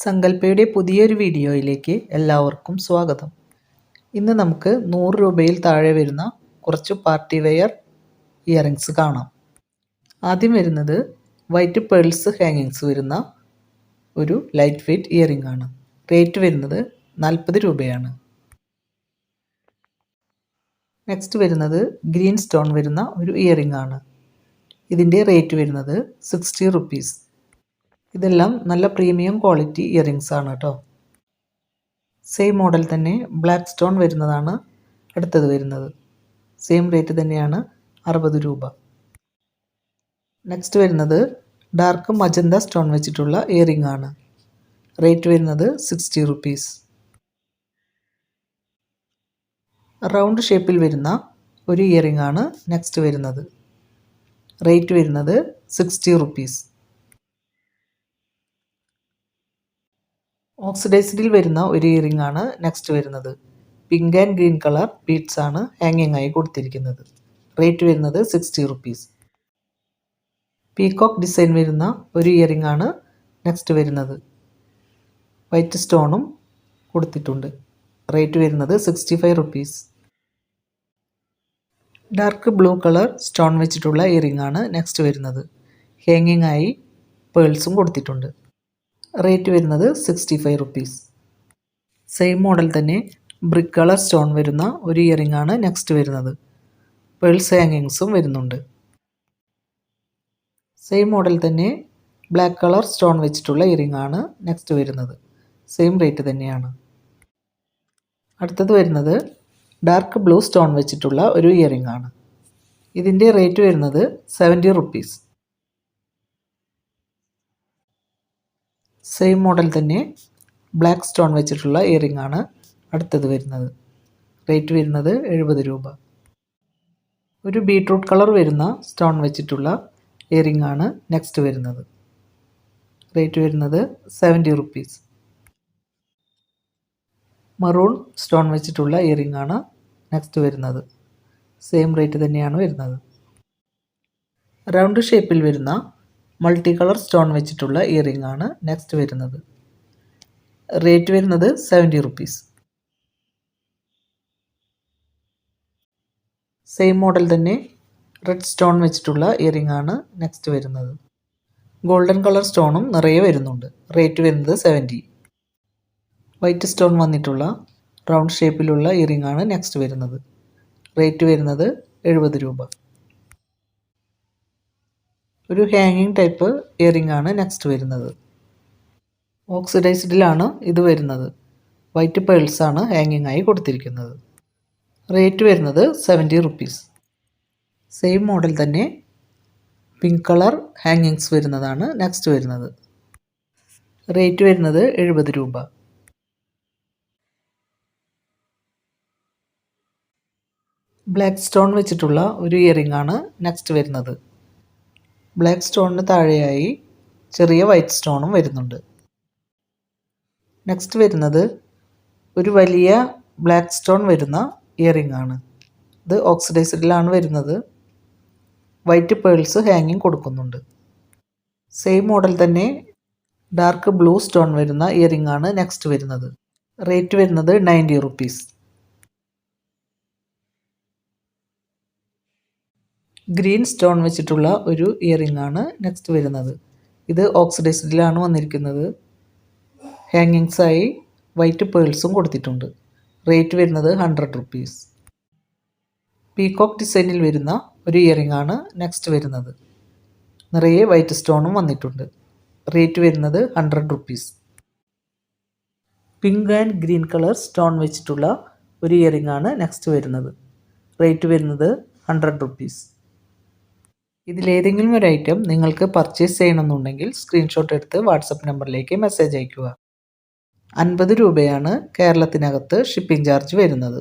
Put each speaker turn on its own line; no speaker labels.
സങ്കല്പയുടെ പുതിയൊരു വീഡിയോയിലേക്ക് എല്ലാവർക്കും സ്വാഗതം. ഇന്ന് നമുക്ക് 100 രൂപയിൽ താഴെ വരുന്ന കുറച്ച് പാർട്ടി വെയർ ഇയറിങ്സ് കാണാം. ആദ്യം വരുന്നത് വൈറ്റ് പേൾസ് ഹാങ്ങിങ്സ് വരുന്ന ഒരു ലൈറ്റ് വെയ്റ്റ് ഇയറിംഗ് ആണ്. റേറ്റ് വരുന്നത് 40 രൂപയാണ്. നെക്സ്റ്റ് വരുന്നത് ഗ്രീൻ സ്റ്റോൺ വരുന്ന ഒരു ഇയറിംഗ് ആണ്. ഇതിൻ്റെ റേറ്റ് വരുന്നത് 60 റുപ്പീസ്. ഇതെല്ലാം നല്ല പ്രീമിയം ക്വാളിറ്റി ഇയറിങ്സ് ആണ് കേട്ടോ. സെയിം മോഡൽ തന്നെ ബ്ലാക്ക് സ്റ്റോൺ വരുന്നതാണ് അടുത്തത് വരുന്നത്. സെയിം റേറ്റ് തന്നെയാണ് 60 രൂപ. നെക്സ്റ്റ് വരുന്നത് ഡാർക്ക് മജന്ത സ്റ്റോൺ വെച്ചിട്ടുള്ള ഇയറിംഗ് ആണ്. റേറ്റ് വരുന്നത് 60 റുപ്പീസ്. റൗണ്ട് ഷേപ്പിൽ വരുന്ന ഒരു ഇയറിംഗ് ആണ് നെക്സ്റ്റ് വരുന്നത്. റേറ്റ് വരുന്നത് 60 റുപ്പീസ്. ഓക്സിഡൈസ്ഡിൽ വരുന്ന ഒരു ഇയറിംഗ് ആണ് നെക്സ്റ്റ് വരുന്നത്. Pink and green colour beads ആണ് ഹാങ്ങിങ് ആയി കൊടുത്തിരിക്കുന്നത്. റേറ്റ് വരുന്നത് 60 റുപ്പീസ്. പീകോക്ക് ഡിസൈൻ വരുന്ന ഒരു ഇയറിംഗ് ആണ് നെക്സ്റ്റ് വരുന്നത്. വൈറ്റ് സ്റ്റോണും കൊടുത്തിട്ടുണ്ട്. റേറ്റ് വരുന്നത് 65 rupees. Dark blue colour stone വെച്ചിട്ടുള്ള ഇയറിംഗ് ആണ് നെക്സ്റ്റ് വരുന്നത്. ഹാങ്ങിങ് ആയി പേൾസും കൊടുത്തിട്ടുണ്ട്. റേറ്റ് വരുന്നത് 65 റുപ്പീസ്. സെയിം മോഡൽ തന്നെ ബ്രിക്ക് കളർ സ്റ്റോൺ വരുന്ന ഒരു ഇയറിംഗ് ആണ് നെക്സ്റ്റ് വരുന്നത്. പേൾസ് ഹാങ്ങിങ്സും വരുന്നുണ്ട്. സെയിം മോഡൽ തന്നെ ബ്ലാക്ക് കളർ സ്റ്റോൺ വെച്ചിട്ടുള്ള ഇയറിംഗ് ആണ് നെക്സ്റ്റ് വരുന്നത്. സെയിം റേറ്റ് തന്നെയാണ്. അടുത്തത് വരുന്നത് ഡാർക്ക് ബ്ലൂ സ്റ്റോൺ വെച്ചിട്ടുള്ള ഒരു ഇയറിംഗ് ആണ്. ഇതിൻ്റെ റേറ്റ് വരുന്നത് 70 റുപ്പീസ്. സെയിം മോഡൽ തന്നെ ബ്ലാക്ക് സ്റ്റോൺ വെച്ചിട്ടുള്ള ഇയറിംഗ് ആണ് അടുത്തത് വരുന്നത്. റേറ്റ് വരുന്നത് 70 രൂപ. ഒരു ബീട്രൂട്ട് കളർ വരുന്ന സ്റ്റോൺ വെച്ചിട്ടുള്ള ഇയറിംഗ് ആണ് നെക്സ്റ്റ് വരുന്നത്. റേറ്റ് വരുന്നത് 70 റുപ്പീസ്. മറൂൺ സ്റ്റോൺ വെച്ചിട്ടുള്ള ഇയറിംഗ് ആണ് നെക്സ്റ്റ് വരുന്നത്. സെയിം റേറ്റ് തന്നെയാണ് വരുന്നത്. റൗണ്ട് ഷേപ്പിൽ വരുന്ന മൾട്ടി കളർ സ്റ്റോൺ വെച്ചിട്ടുള്ള ഇയറിംഗ് ആണ് നെക്സ്റ്റ് വരുന്നത്. റേറ്റ് വരുന്നത് 70 റുപ്പീസ്. സെയിം മോഡൽ തന്നെ റെഡ് സ്റ്റോൺ വെച്ചിട്ടുള്ള ഇയറിംഗ് ആണ് നെക്സ്റ്റ് വരുന്നത്. ഗോൾഡൻ കളർ സ്റ്റോണും നിറയെ വരുന്നുണ്ട്. റേറ്റ് വരുന്നത് 70. വൈറ്റ് സ്റ്റോൺ വന്നിട്ടുള്ള റൗണ്ട് ഷേപ്പിലുള്ള ഇയറിംഗ് ആണ് നെക്സ്റ്റ് വരുന്നത്. റേറ്റ് വരുന്നത് 70 രൂപ. ഒരു ഹാങ്ങിങ് ടൈപ്പ് ഇയറിംഗ് ആണ് നെക്സ്റ്റ് വരുന്നത്. ഓക്സിഡൈസ്ഡിലാണ് ഇത് വരുന്നത്. വൈറ്റ് പേൾസ് ആണ് ഹാങ്ങിങ് ആയി കൊടുത്തിരിക്കുന്നത്. റേറ്റ് വരുന്നത് 70 റുപ്പീസ്. സെയിം മോഡൽ തന്നെ പിങ്ക് കളർ ഹാങ്ങിങ്സ് വരുന്നതാണ് നെക്സ്റ്റ് വരുന്നത്. റേറ്റ് വരുന്നത് 70 രൂപ. ബ്ലാക്ക് സ്റ്റോൺ വെച്ചിട്ടുള്ള ഒരു ഇയറിംഗ് ആണ് നെക്സ്റ്റ് വരുന്നത്. ബ്ലാക്ക് സ്റ്റോണിന് താഴെയായി ചെറിയ വൈറ്റ് സ്റ്റോണും വരുന്നുണ്ട്. നെക്സ്റ്റ് വരുന്നത് ഒരു വലിയ ബ്ലാക്ക് സ്റ്റോൺ വരുന്ന ഇയറിംഗ് ആണ്. ഇത് ഓക്സിഡൈസ്ഡിലാണ് വരുന്നത്. വൈറ്റ് പേൾസ് ഹാങ്ങിങ് കൊടുക്കുന്നുണ്ട്. സെയിം മോഡൽ തന്നെ ഡാർക്ക് ബ്ലൂ സ്റ്റോൺ വരുന്ന ഇയറിംഗ് ആണ് നെക്സ്റ്റ് വരുന്നത്. റേറ്റ് വരുന്നത് 90 റുപ്പീസ്. ഗ്രീൻ സ്റ്റോൺ വെച്ചിട്ടുള്ള ഒരു ഇയറിംഗ് ആണ് നെക്സ്റ്റ് വരുന്നത്. ഇത് ഓക്സിഡൈസ്ഡിലാണ് വന്നിരിക്കുന്നത്. ഹാങ്ങിങ്സ് ആയി വൈറ്റ് പേൾസും കൊടുത്തിട്ടുണ്ട്. റേറ്റ് വരുന്നത് 100 റുപ്പീസ്. പീകോക്ക് ഡിസൈനിൽ വരുന്ന ഒരു ഇയറിംഗ് ആണ് നെക്സ്റ്റ് വരുന്നത്. നിറയെ വൈറ്റ് സ്റ്റോണും വന്നിട്ടുണ്ട്. റേറ്റ് വരുന്നത് 100 rupees. Pink and green colour stone വെച്ചിട്ടുള്ള ഒരു ഇയറിംഗ് ആണ് നെക്സ്റ്റ് വരുന്നത്. റേറ്റ് വരുന്നത് 100 റുപ്പീസ്. ഇതിലേതെങ്കിലും ഒരു ഐറ്റം നിങ്ങൾക്ക് പർച്ചേസ് ചെയ്യണമെന്നുണ്ടെങ്കിൽ സ്ക്രീൻഷോട്ട് എടുത്ത് വാട്സപ്പ് നമ്പറിലേക്ക് മെസ്സേജ് അയയ്ക്കുക. 50 രൂപയാണ് കേരളത്തിനകത്ത് ഷിപ്പിംഗ് ചാർജ് വരുന്നത്.